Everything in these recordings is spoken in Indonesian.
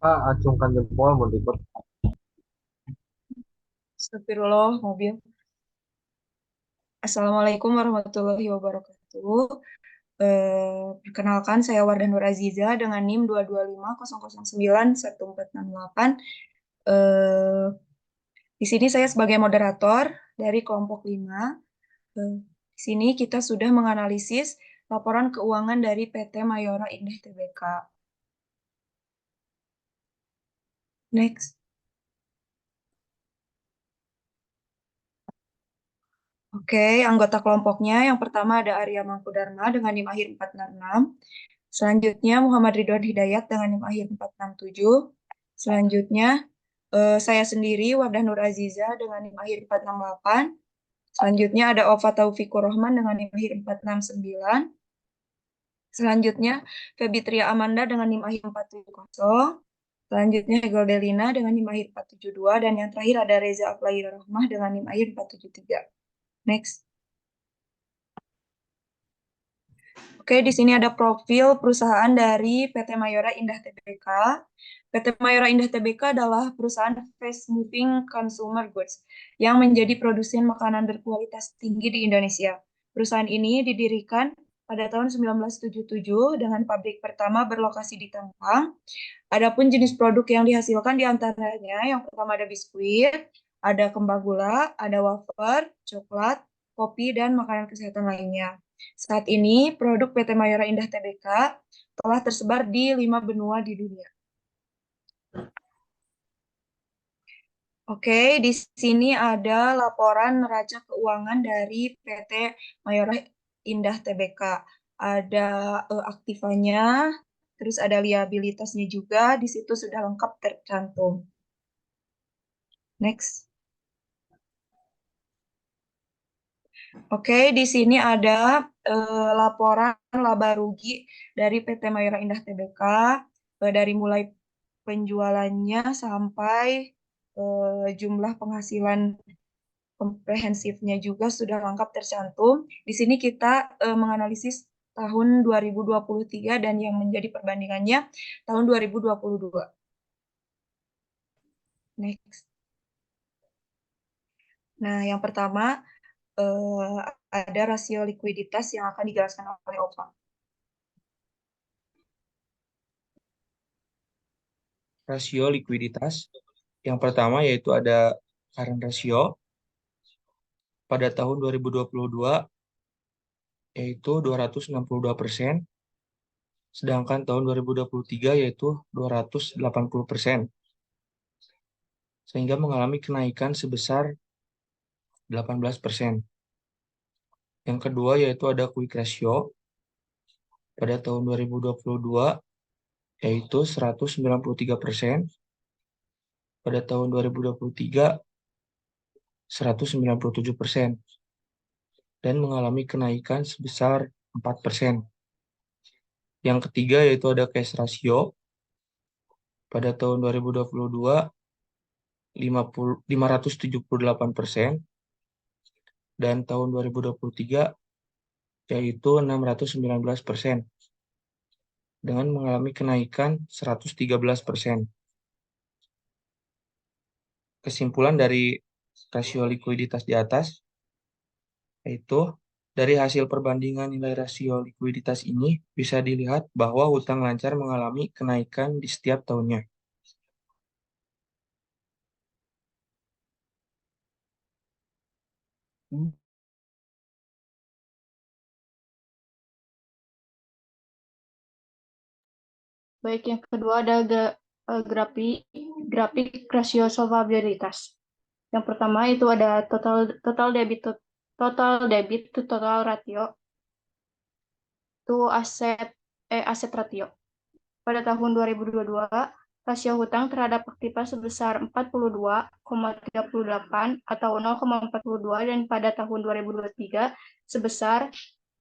Pak, acungkan jempol mau ikut. Astagfirullah, mobil. Assalamualaikum warahmatullahi wabarakatuh. Perkenalkan, saya Wardah Nur Aziza dengan NIM 225009148. Eh, di sini saya sebagai moderator dari kelompok 5. Di sini kita sudah menganalisis laporan keuangan dari PT Mayora Indah Tbk. Next. Oke, anggota kelompoknya yang pertama ada Arya Mangkudarma dengan NIM akhir 466. Selanjutnya Muhammad Ridwan Hidayat dengan NIM akhir 467. Selanjutnya saya sendiri Wardah Nur Aziza dengan NIM akhir 468. Selanjutnya ada Ova Taufikur Rahman dengan NIM akhir 469. Selanjutnya Febitria Amanda dengan NIM akhir 470. Selanjutnya Egol Delina dengan NIM akhir 472. Dan yang terakhir ada Reza Aflaira Rahmah dengan NIM akhir 473. Next. Oke, di sini ada profil perusahaan dari PT Mayora Indah Tbk. PT Mayora Indah Tbk adalah perusahaan fast moving consumer goods yang menjadi produsen makanan berkualitas tinggi di Indonesia. Perusahaan ini didirikan pada tahun 1977 dengan pabrik pertama berlokasi di Tangerang. Adapun jenis produk yang dihasilkan diantaranya yang pertama ada biskuit, ada kembang gula, ada wafer, coklat, kopi, dan makanan kesehatan lainnya. Saat ini, produk PT Mayora Indah Tbk telah tersebar di 5 benua di dunia. Oke, di sini ada laporan neraca keuangan dari PT Mayora Indah Tbk. Ada aktivanya, terus ada liabilitasnya juga, di situ sudah lengkap tercantum. Next. Oke, di sini ada laporan laba rugi dari PT Mayora Indah Tbk dari mulai penjualannya sampai jumlah penghasilan komprehensifnya juga sudah lengkap tercantum. Di sini kita menganalisis tahun 2023 dan yang menjadi perbandingannya tahun 2022. Next. Nah, yang pertama eh, ada rasio likuiditas yang akan dijelaskan oleh Opa. Rasio likuiditas. Yang pertama yaitu ada current ratio pada tahun 2022 yaitu 262%, sedangkan tahun 2023 yaitu 280%, sehingga mengalami kenaikan sebesar 18%. Yang kedua yaitu ada quick ratio pada tahun 2022 yaitu 193%, pada tahun 2023 197%, dan mengalami kenaikan sebesar 4%. Yang ketiga yaitu ada cash ratio pada tahun 2022 578%, dan tahun 2023 yaitu 619%, dengan mengalami kenaikan 113%. Kesimpulan dari rasio likuiditas di atas yaitu dari hasil perbandingan nilai rasio likuiditas ini bisa dilihat bahwa hutang lancar mengalami kenaikan di setiap tahunnya. Baik, yang kedua ada grafik rasio solvabilitas. Yang pertama itu ada total debit to total ratio to aset ratio. Pada tahun 2022, rasio hutang terhadap aktiva sebesar 42,38 atau 0,42, dan pada tahun 2023 sebesar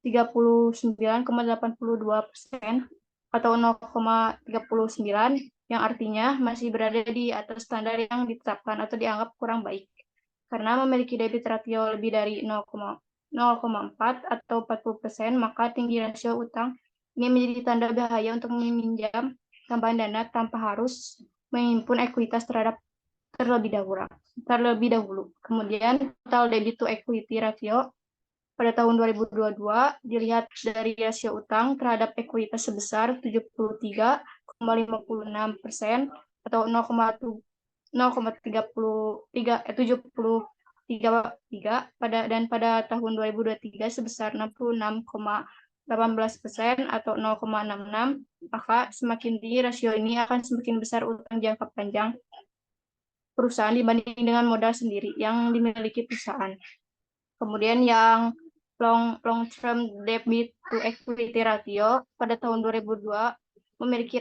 39,82% atau 0,39, yang artinya masih berada di atas standar yang ditetapkan atau dianggap kurang baik. Karena memiliki debit ratio lebih dari 0,4 atau 40%, maka tinggi rasio utang ini menjadi tanda bahaya untuk meminjam tambahan dana tanpa harus menghimpun ekuitas terlebih dahulu. Kemudian total debit to equity ratio pada tahun 2022 dilihat dari rasio utang terhadap ekuitas sebesar 73,56% atau 0,73 dan pada tahun 2023 sebesar 66,18% atau 0,66, maka semakin tinggi rasio ini akan semakin besar utang jangka panjang perusahaan dibanding dengan modal sendiri yang dimiliki perusahaan. Kemudian yang long term debit to equity ratio pada tahun 2002 memiliki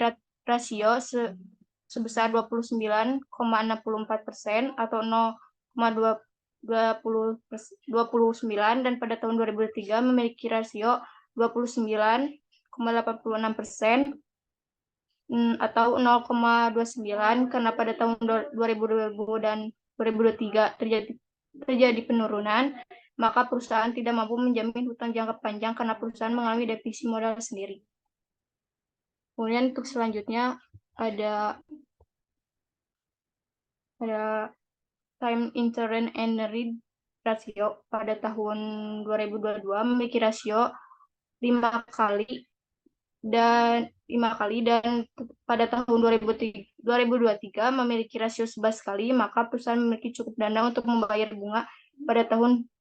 rasio sebesar 29,64% atau 0,29, dan pada tahun 2003 memiliki rasio 29,86% atau 0,29, karena pada tahun 2020 dan 2023 terjadi penurunan, maka perusahaan tidak mampu menjamin hutang jangka panjang karena perusahaan mengalami defisi modal sendiri. Kemudian untuk selanjutnya ada time interest and rate ratio pada tahun 2022 memiliki rasio 5 kali dan pada tahun 2023 memiliki rasio 11 kali, maka perusahaan memiliki cukup dana untuk membayar bunga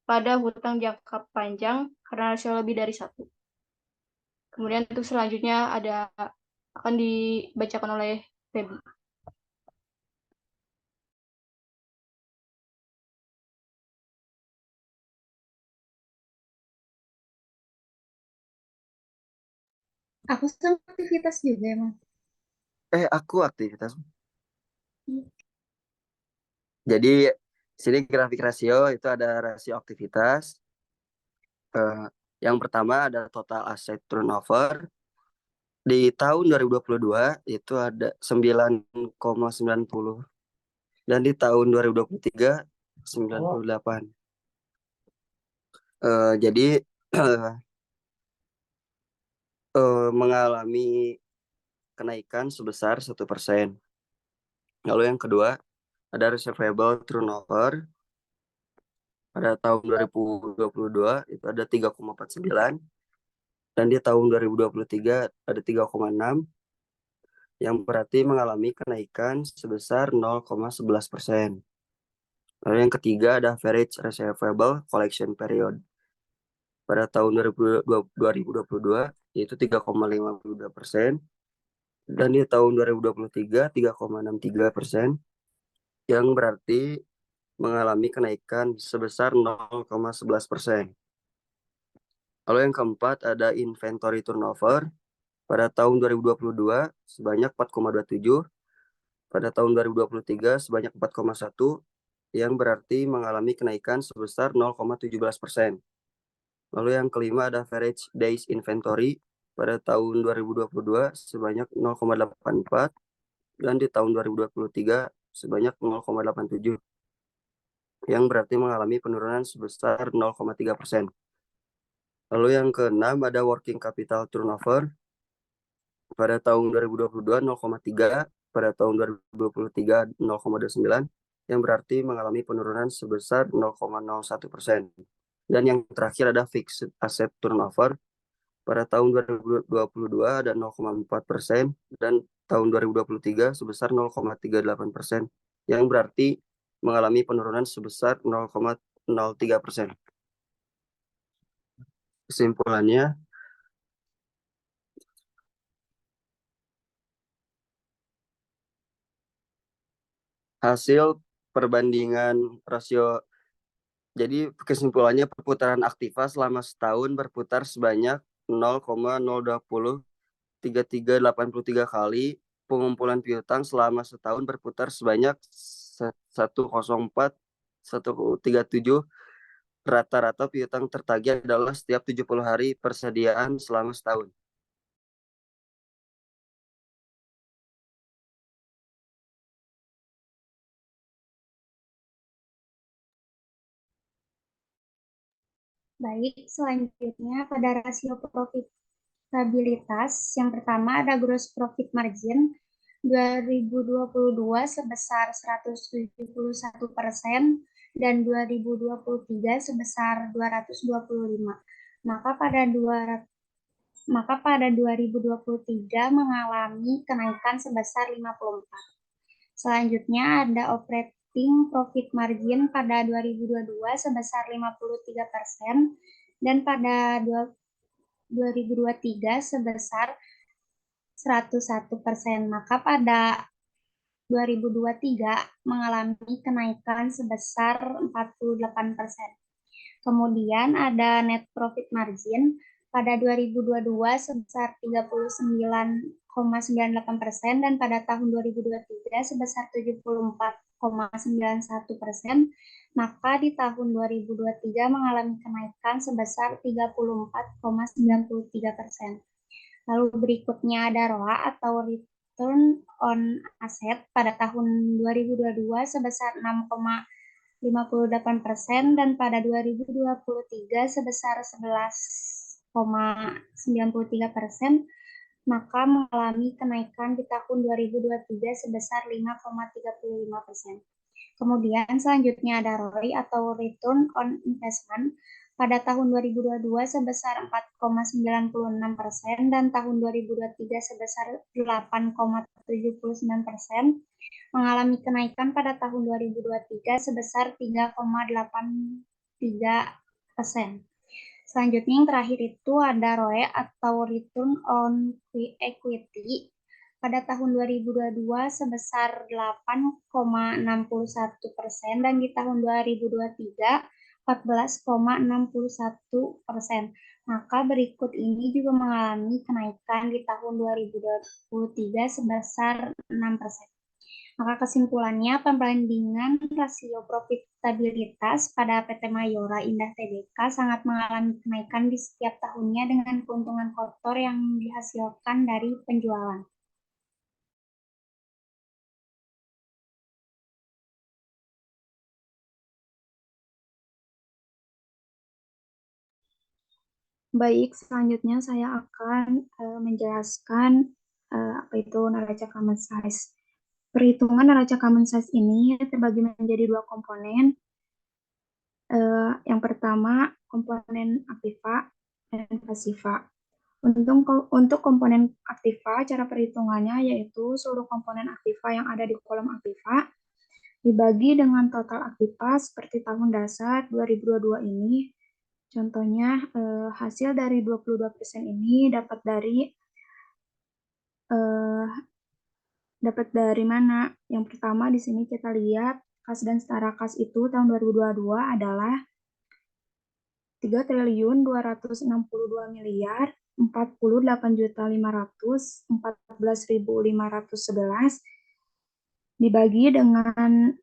pada hutang jangka panjang karena rasio lebih dari 1. Kemudian untuk selanjutnya akan dibacakan oleh Feby. Aku sama aktivitas juga emang. Aku aktivitas. Jadi sini grafik rasio itu ada rasio aktivitas. Yang pertama ada total asset turnover. Di tahun 2022 itu ada 9,90 dan di tahun 2023 98. Jadi mengalami kenaikan sebesar 1%. Lalu yang kedua ada receivable turnover pada tahun 2022 itu ada 3,49 dan di tahun 2023 ada 3,6 yang berarti mengalami kenaikan sebesar 0,11%. Lalu yang ketiga ada average receivable collection period pada tahun 2022 yaitu 3,52% dan di tahun 2023 3,63% yang berarti mengalami kenaikan sebesar 0,11%. Lalu yang keempat ada inventory turnover pada tahun 2022 sebanyak 4,27, pada tahun 2023 sebanyak 4,1 yang berarti mengalami kenaikan sebesar 0,17%. Lalu yang kelima ada average days inventory pada tahun 2022 sebanyak 0,84 dan di tahun 2023 sebanyak 0,87 yang berarti mengalami penurunan sebesar 0,3%. Lalu yang keenam ada working capital turnover pada tahun 2022 0,3, pada tahun 2023 0,29 yang berarti mengalami penurunan sebesar 0,01%. Dan yang terakhir ada fixed asset turnover pada tahun 2022 ada 0,4% dan tahun 2023 sebesar 0,38% yang berarti mengalami penurunan sebesar 0,03%. Kesimpulannya, hasil perbandingan rasio. Jadi kesimpulannya perputaran aktiva selama setahun berputar sebanyak 0,0203383 kali. Pengumpulan piutang selama setahun berputar sebanyak 104,137. Rata-rata piutang tertagih adalah setiap 70 hari persediaan selama setahun. Baik, selanjutnya pada rasio profit profitabilitas. Yang pertama ada gross profit margin 2022 sebesar 171% dan 2023 sebesar 225. Maka pada 2023 mengalami kenaikan sebesar 54. Selanjutnya ada operating profit margin pada 2022 sebesar 53% dan pada 2023 sebesar 101%. Maka pada 2023 mengalami kenaikan sebesar 48%. Kemudian ada net profit margin pada 2022 sebesar 39,98% dan pada tahun 2023 sebesar 74,91%. Maka di tahun 2023 mengalami kenaikan sebesar 34,93%. Lalu berikutnya ada ROA atau Return on Asset pada tahun 2022 sebesar 6,58% dan pada 2023 sebesar 11,93%, maka mengalami kenaikan di tahun 2023 sebesar 5,35%. Kemudian selanjutnya ada ROI atau Return on Investment pada tahun 2022 sebesar 4,96% dan tahun 2023 sebesar 8,79%, mengalami kenaikan pada tahun 2023 sebesar 3,83%. Selanjutnya yang terakhir itu ada ROE atau Return on Equity pada tahun 2022 sebesar 8,61% dan di tahun 2023 14,61%. Maka berikut ini juga mengalami kenaikan di tahun 2023 sebesar 6%. Maka kesimpulannya, perbandingan rasio profitabilitas pada PT Mayora Indah Tbk sangat mengalami kenaikan di setiap tahunnya dengan keuntungan kotor yang dihasilkan dari penjualan. Baik, selanjutnya saya akan menjelaskan apa itu neraca common size. Perhitungan neraca common size ini terbagi menjadi dua komponen. Yang pertama, komponen aktiva dan pasiva. Untuk komponen aktiva, cara perhitungannya yaitu seluruh komponen aktiva yang ada di kolom aktiva dibagi dengan total aktiva seperti tahun dasar 2022 ini. Contohnya, hasil dari 22% ini dapat dari mana? Yang pertama di sini kita lihat kas dan setara kas itu tahun 2022 adalah 3.262.048.514.511 dibagi dengan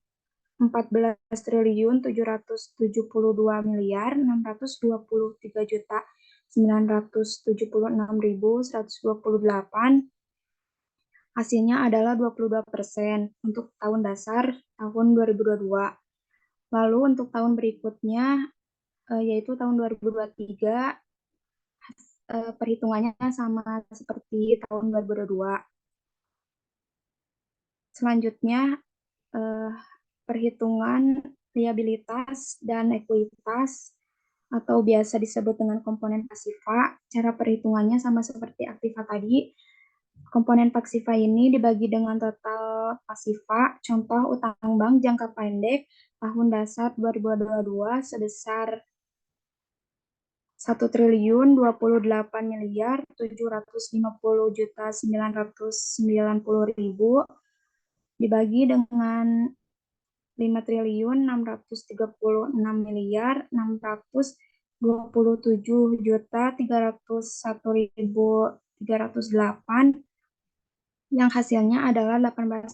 14.723.976.128. Hasilnya adalah 22% untuk tahun dasar tahun 2022. Lalu untuk tahun berikutnya, yaitu tahun 2023, perhitungannya sama seperti tahun 2022. Selanjutnya, perhitungan liabilitas dan ekuitas atau biasa disebut dengan komponen pasiva. Cara perhitungannya sama seperti aktiva tadi. Komponen pasiva ini dibagi dengan total pasiva. Contoh utang bank jangka pendek tahun dasar 2022 sebesar 1.250.750.990.000 dibagi dengan 5.636.627.301.308 yang hasilnya adalah 18%.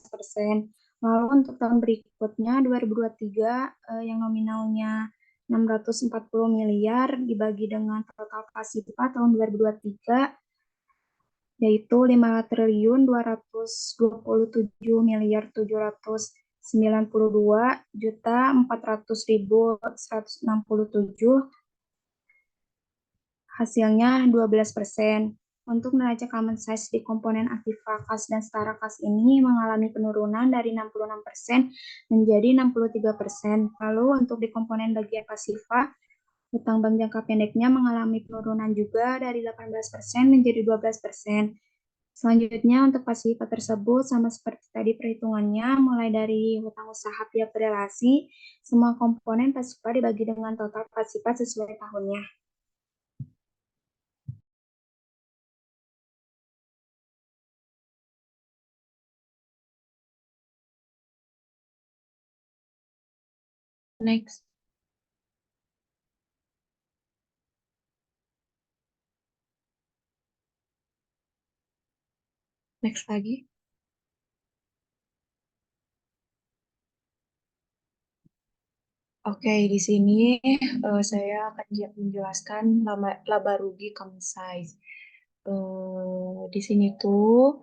Lalu untuk tahun berikutnya 2023 yang nominalnya 640 miliar dibagi dengan total pasiva tahun 2023 yaitu 5.792.400.467 hasilnya 12%. Untuk neraca common size di komponen aktiva kas dan setara kas ini mengalami penurunan dari 66% menjadi 63%. Lalu untuk di komponen bagian pasifa, utang bank jangka pendeknya mengalami penurunan juga dari 18% menjadi 12%. Selanjutnya untuk pasifa tersebut sama seperti tadi perhitungannya, mulai dari hutang usaha pihak berelasi, semua komponen pasifa dibagi dengan total pasifa sesuai tahunnya. Next. Next lagi. Oke, di sini saya akan menjelaskan laba rugi common size. Di sini tuh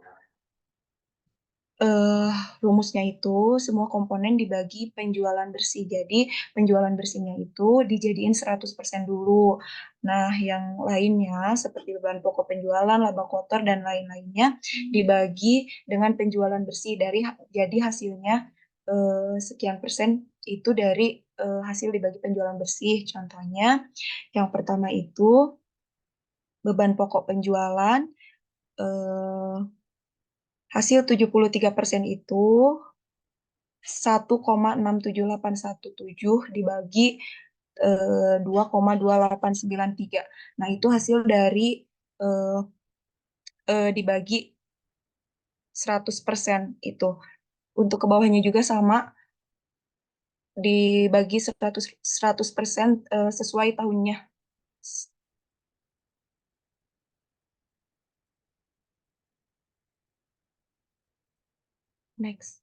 rumusnya itu semua komponen dibagi penjualan bersih. Jadi penjualan bersihnya itu dijadiin 100% dulu. Nah, yang lainnya seperti bahan pokok penjualan, laba kotor, dan lain-lainnya dibagi dengan penjualan bersih. Jadi hasilnya sekian persen itu dari hasil dibagi penjualan bersih. Contohnya, yang pertama itu beban pokok penjualan, hasil 73% itu 1,67817 dibagi 2,2893. Nah, itu hasil dari dibagi 100% itu. Untuk ke bawahnya juga sama, dibagi 100% sesuai tahunnya. Next.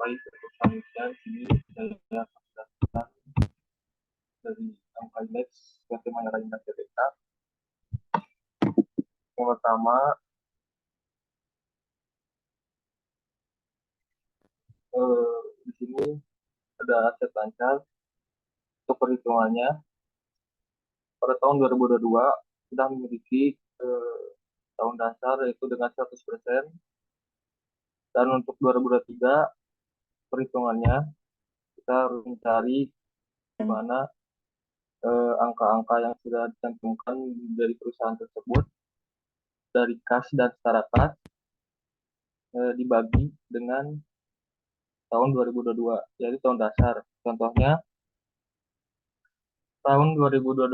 Baik, untuk selanjutnya di sini saya menjelaskan dari angka indeks PT Mayora Indah Tbk. Yang pertama, di sini ada aset lancar. Untuk perhitungannya, pada tahun 2022 sudah memiliki tahun dasar yaitu dengan 100%. Dan untuk 2023 perhitungannya kita harus mencari di mana angka-angka yang sudah dicantumkan dari perusahaan tersebut dari kas dan setara kas dibagi dengan tahun 2022, yaitu tahun dasar. Contohnya, tahun 2023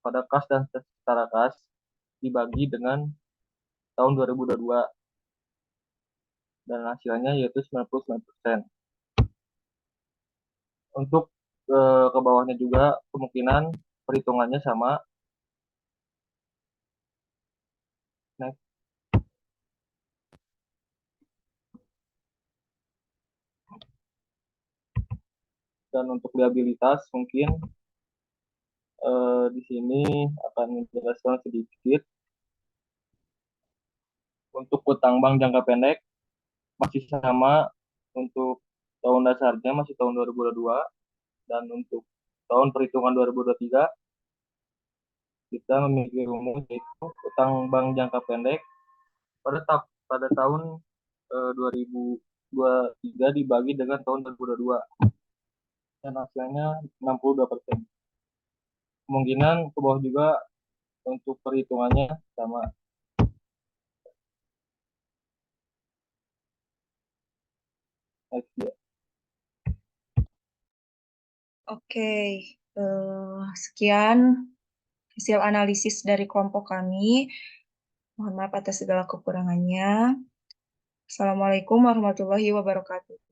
pada kas dan setara kas dibagi dengan tahun 2022 dan hasilnya yaitu 99%. Untuk ke bawahnya juga kemungkinan perhitungannya sama. Next. Dan untuk liabilitas mungkin di sini akan menjelaskan sedikit. Untuk utang bank jangka pendek masih sama, untuk tahun dasarnya masih tahun 2022, dan untuk tahun perhitungan 2023 kita memiliki rumus yaitu utang bank jangka pendek pada tahun 2023 dibagi dengan tahun 2022 dan hasilnya 62%. Kemungkinan ke bawah juga untuk perhitungannya sama. Oke, sekian hasil analisis dari kelompok kami. Mohon maaf atas segala kekurangannya. Assalamualaikum warahmatullahi wabarakatuh.